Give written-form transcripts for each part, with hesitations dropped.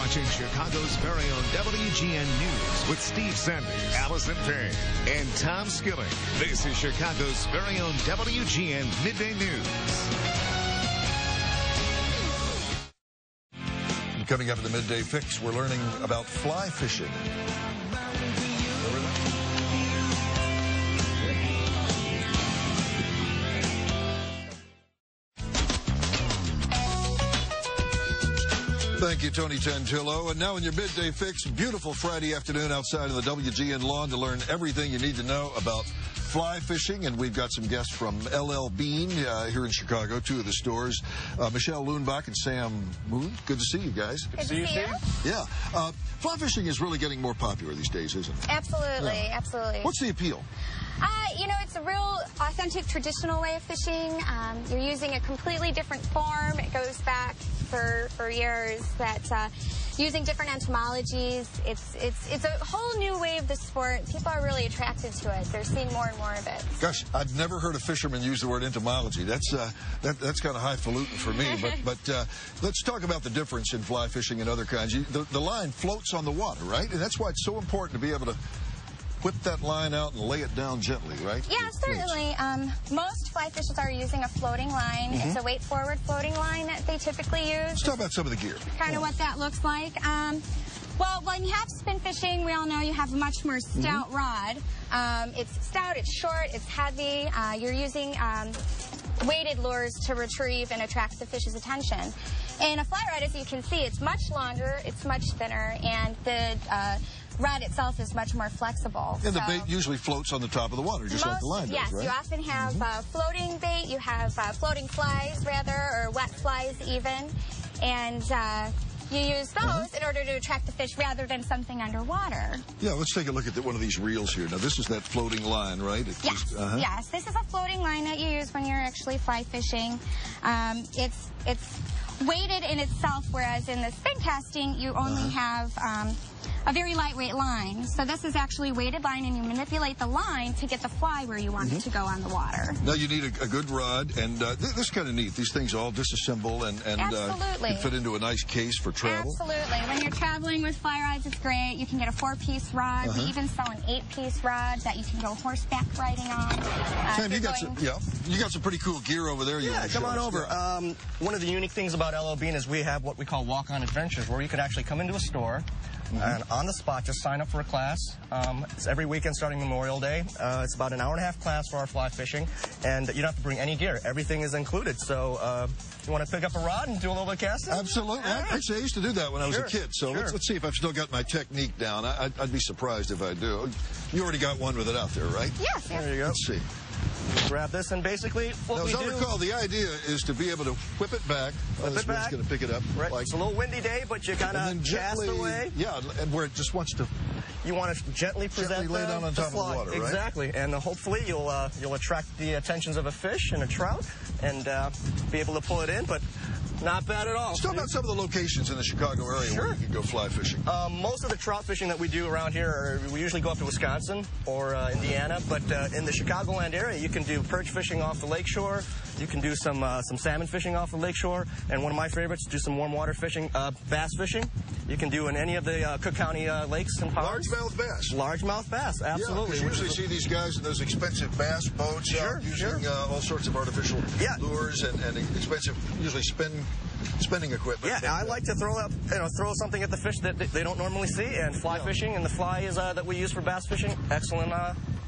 watching Chicago's very own WGN News with Steve Sanders, Allison Payne, and Tom Skilling. This is Chicago's very own WGN Midday News. Coming up in the Midday Fix, we're learning about fly fishing. Thank you, Tony Tantillo. And now in your Midday Fix, beautiful Friday afternoon outside of the WGN lawn to learn everything you need to know about fly fishing. And we've got some guests from L.L.Bean here in Chicago, two of the stores. Michelle Lundbach and Sam Moon. Good to see you guys. Good to see you, Steve. Yeah. Fly fishing is really getting more popular these days, isn't it? Absolutely, yeah. Absolutely. What's the appeal? You know, it's a real authentic, traditional way of fishing. You're using a completely different form. It goes back for years that using different entomologies. It's a whole new way of the sport. People are really attracted to it. They're seeing more and more of it. Gosh, I've never heard a fisherman use the word entomology. That's kind of highfalutin for me. But let's talk about the difference in fly fishing and other kinds. The line floats on the water, right? And that's why it's so important to be able to whip that line out and lay it down gently, right? Yeah, certainly. Most fly fishers are using a floating line. Mm-hmm. It's a weight-forward floating line that they typically use. Let's talk about some of the gear. Kind of what that looks like. Well, when you have spin fishing, we all know you have a much more stout rod. It's stout, it's short, it's heavy. You're using weighted lures to retrieve and attract the fish's attention. In a fly rod, as you can see, it's much longer, it's much thinner, and the rod itself is much more flexible. And the bait usually floats on the top of the water, just like the line does, yes, right? you often have floating bait, you have floating flies, rather, or wet flies even, and you use those in order to attract the fish rather than something underwater. Yeah, let's take a look at one of these reels here. Now, this is that floating line, right? Yes, yes. This is a floating line that you use when you're actually fly fishing. It's weighted in itself, whereas in the spin casting, you only have a very lightweight line. So this is actually a weighted line, and you manipulate the line to get the fly where you want it to go on the water. Now you need a good rod, and this is kind of neat. These things all disassemble and can fit into a nice case for travel. Absolutely. When you're traveling with fly rods, it's great. You can get a 4-piece rod. We even sell an 8-piece rod that you can go horseback riding on. Sam, you got some pretty cool gear over there. Yeah, come on over. One of the unique things about L.L.Bean is we have what we call walk-on adventures, where you could actually come into a store and on the spot just sign up for a class. It's every weekend starting Memorial Day. It's about an hour-and-a-half class for our fly fishing, and you don't have to bring any gear. Everything is included. So you want to pick up a rod and do a little bit of casting? Absolutely. Actually, I used to do that when I was a kid. So let's see if I've still got my technique down. I'd be surprised if I do. You already got one with it out there, right? Yes. There you go. Let's see. Grab this, and basically what we do... As I recall, the idea is to be able to whip it back. Whip it back. Going to pick it up. Right. It's a little windy day, but you kind of cast away. Yeah, and where it just wants to... You want to gently present lay down on top of the water, right? Exactly, and hopefully you'll attract the attentions of a fish and a trout, and be able to pull it in, but not bad at all. Let's talk about some of the locations in the Chicago area where you can go fly fishing. Most of the trout fishing that we do around here, we usually go up to Wisconsin or Indiana, but in the Chicagoland area, you can do perch fishing off the lakeshore. You can do some salmon fishing off the lakeshore, and one of my favorites, do some warm water fishing, bass fishing. You can do in any of the Cook County lakes and ponds. Largemouth bass. Largemouth bass, absolutely. Yeah, you usually see these guys in those expensive bass boats using all sorts of artificial lures and expensive, usually spinning equipment. Yeah, I like to throw something at the fish that they don't normally see, and fly fishing, and the fly is that we use for bass fishing. Excellent.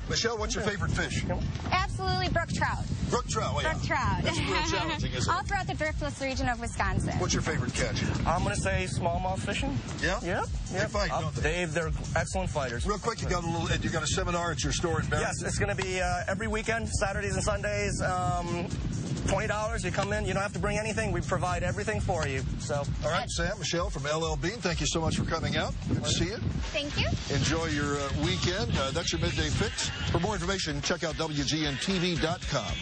Michelle, what's your favorite fish? Absolutely brook trout. Brook trout, yeah. Brook trout. That's real challenging, isn't it? All throughout the driftless region of Wisconsin. What's your favorite catch? I'm going to say smallmouth fishing. Yeah? Yeah. They fight, don't they? They're excellent fighters. Real quick, you got a seminar at your store in Barron? Yes, it's going to be every weekend, Saturdays and Sundays. $20, you come in, you don't have to bring anything. We provide everything for you. So, all right, Sam, Michelle from L.L.Bean, thank you so much for coming out. Good to see you. Thank you. Enjoy your weekend. That's your Midday Fix. For more information, check out WGNTV.com.